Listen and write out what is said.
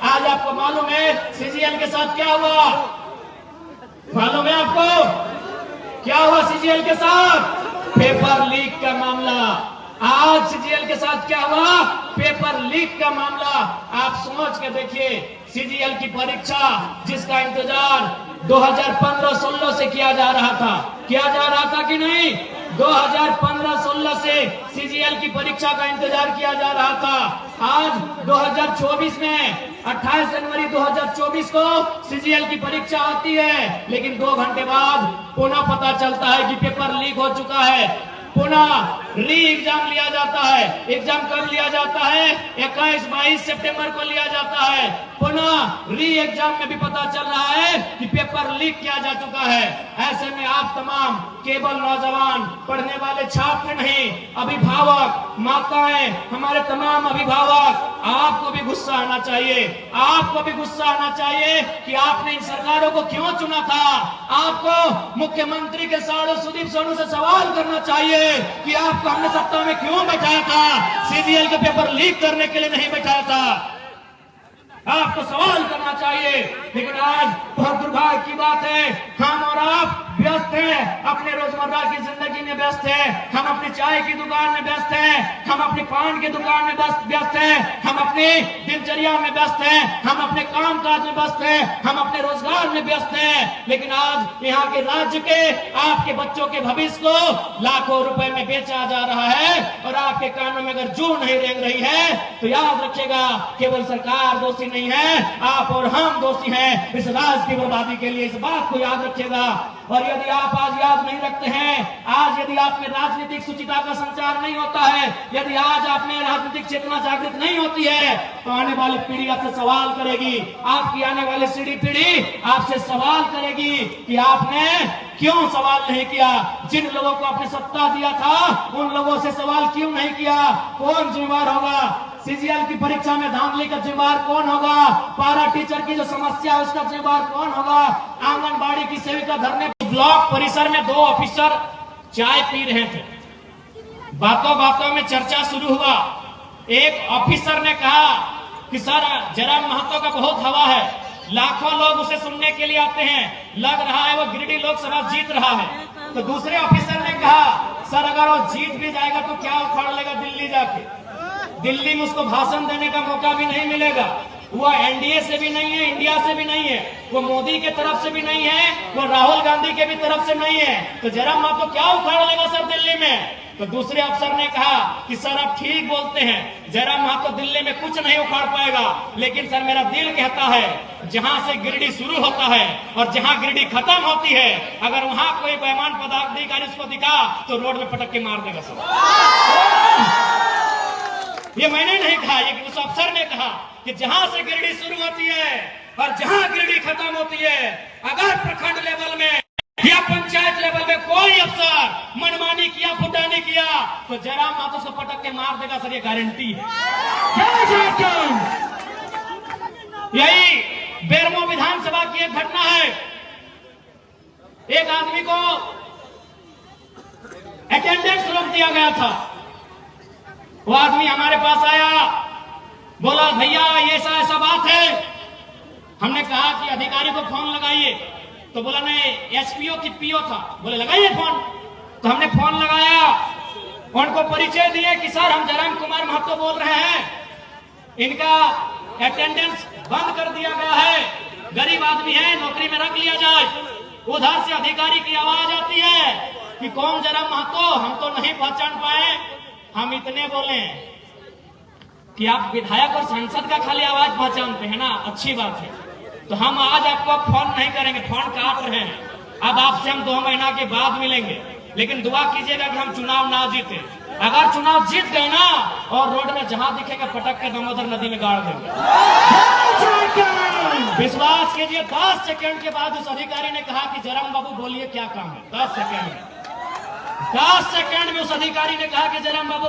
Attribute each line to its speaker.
Speaker 1: आज आपको मालूम है सीजीएल के साथ क्या हुआ? मालूम है आपको क्या हुआ सीजीएल के साथ? पेपर लीक का मामला। आज सीजीएल के साथ क्या हुआ? पेपर लीक का मामला। आप सोच के देखिए, सीजीएल की परीक्षा जिसका इंतजार 2015-16 से किया जा रहा था कि नहीं? 2015-16 से सीजीएल की परीक्षा का इंतजार किया जा रहा था। आज 2024 में 28 जनवरी 2024 को सीजीएल की परीक्षा आती है, लेकिन 2 घंटे बाद पुनः पता चलता है कि पेपर लीक हो चुका है। पुनः री एग्जाम लिया जाता है। एग्जाम कब लिया जाता है? 21-22 सितंबर को लिया जाता है। पुनः री एग्जाम में भी पता चल रहा है कि पेपर लीक किया जा चुका है। ऐसे में आप तमाम केवल नौजवान, पढ़ने वाले छात्र नहीं, अभिभावक, माताएं, हमारे तमाम अभिभावक, आपको भी गुस्सा आना चाहिए। आपको भी गुस्सा आना चाहिए कि आपने इन सरकारों को क्यों चुना था। आपको मुख्यमंत्री के साड़ू सुदीप सोनू से सवाल करना चाहिए कि आपको हमने सत्ता में क्यों बैठाया था? सीजीएल के पेपर लीक करने के लिए नहीं बैठाया था। आपको सवाल करना चाहिए। लेकिन आज बहुत दुर्भाग्य की बात है, हम और आप व्यस्त हैं, अपने रोजमर्रा की जिंदगी में व्यस्त हैं। हम अपनी चाय की दुकान में व्यस्त हैं, हम अपनी पान की दुकान में व्यस्त हैं, हम अपनी दिनचर्या में व्यस्त हैं, हम अपने काम काज में व्यस्त हैं, हम अपने रोजगार में व्यस्त हैं। लेकिन आज यहाँ के राज्य के आपके बच्चों के भविष्य को लाखों रुपए में बेचा जा रहा है और आपके कानों में अगर जू नहीं रेंग रही है तो याद रखिएगा, केवल सरकार दोषी नहीं है, आप और हम दोषी हैं इस राज्य की बर्बादी के लिए। इस बात को याद रखिएगा। और यदि आप आज याद नहीं रखते हैं, आज यदि आप में राजनीतिक सुचिता का संचार नहीं होता है, यदि आज आप में राजनीतिक चेतना जागृत नहीं होती है, तो आने वाली पीढ़ी आपसे सवाल करेगी। आपकी आने वाली पीढ़ी आपसे सवाल करेगी कि आपने क्यों सवाल नहीं किया? जिन लोगों को आपने सत्ता दिया था उन लोगों से सवाल क्यों नहीं किया? कौन जिम्मेवार होगा? सीजीएल की परीक्षा में धांधली का जिम्मेवार कौन होगा? पारा टीचर की जो समस्या है उसका जिम्मेवार कौन होगा? आंगनबाड़ी की सेविका धरने ब्लॉक परिसर में 2 ऑफिसर चाय पी रहे थे। बातों बातों में चर्चा शुरू हुआ। एक ऑफिसर ने कहा कि सर, जयराम महतो का बहुत हवा है, लाखों लोग उसे सुनने के लिए आते हैं, लग रहा है वो गिरिडीह लोकसभा जीत रहा है। तो दूसरे ऑफिसर ने कहा, सर अगर वो जीत भी जाएगा तो क्या उखाड़ लेगा दिल्ली जाके? दिल्ली में उसको भाषण देने का मौका भी नहीं मिलेगा। वो एनडीए से भी नहीं है, इंडिया से भी नहीं है, वो मोदी के तरफ से भी नहीं है, वो राहुल गांधी के भी तरफ से नहीं है। तो जयराम महतो क्या उखाड़ लेगा सर दिल्ली में? तो दूसरे अफसर ने कहा कि सर आप ठीक बोलते हैं, जयराम महतो दिल्ली में कुछ नहीं उखाड़ पाएगा, लेकिन सर मेरा दिल कहता है जहां से गिरिडीह शुरू होता है और जहां गिरिडीह खत्म होती है, अगर वहां कोई बेईमान पदाधिकारी उसको दिखा तो रोड में पटक के मार देगा सर। ये मैंने नहीं कहा, ये उस अफसर ने कहा कि जहां से गिरिडीह शुरू होती है और जहां गिरिडीह खत्म होती है, अगर प्रखंड लेवल में या पंचायत लेवल में कोई अफसर मनमानी किया, फुटानी किया, तो जयराम महतो उसको पटक के मार देगा सर, ये गारंटी है। यही बेरमो विधानसभा की एक घटना है। एक आदमी को अटेंडेंस रोक दिया गया था। वो आदमी हमारे पास आया, बोला भैया ये ऐसा बात है। हमने कहा कि अधिकारी को फोन लगाइए, तो बोला नहीं, एसपीओ की पीओ था। बोले लगाइए फोन। तो हमने फोन लगाया, उनको परिचय दिए कि सर हम जयराम कुमार महतो बोल रहे हैं, इनका अटेंडेंस बंद कर दिया गया है, गरीब आदमी है, नौकरी में रख लिया जाए। उधर से अधिकारी की आवाज आती है कि कौन जयराम महतो, हम तो नहीं पहचान पाए। हम इतने बोले कि आप विधायक और सांसद का खाली आवाज पहचानते हैं ना, अच्छी बात है, तो हम आज आपको फोन नहीं करेंगे, फोन काट रहे हैं। अब आपसे हम 2 महीना के बाद मिलेंगे, लेकिन दुआ कीजिएगा कि हम चुनाव ना जीते। अगर चुनाव जीत गए ना और रोड में जहां दिखेगा पटक के दामोदर नदी में गाड़ देंगे। विश्वास कीजिए, 10 सेकंड के बाद उस अधिकारी ने कहा कि जयराम बाबू बोलिए क्या काम है। 10 सेकंड में उस अधिकारी ने कहा कि जयराम बाबू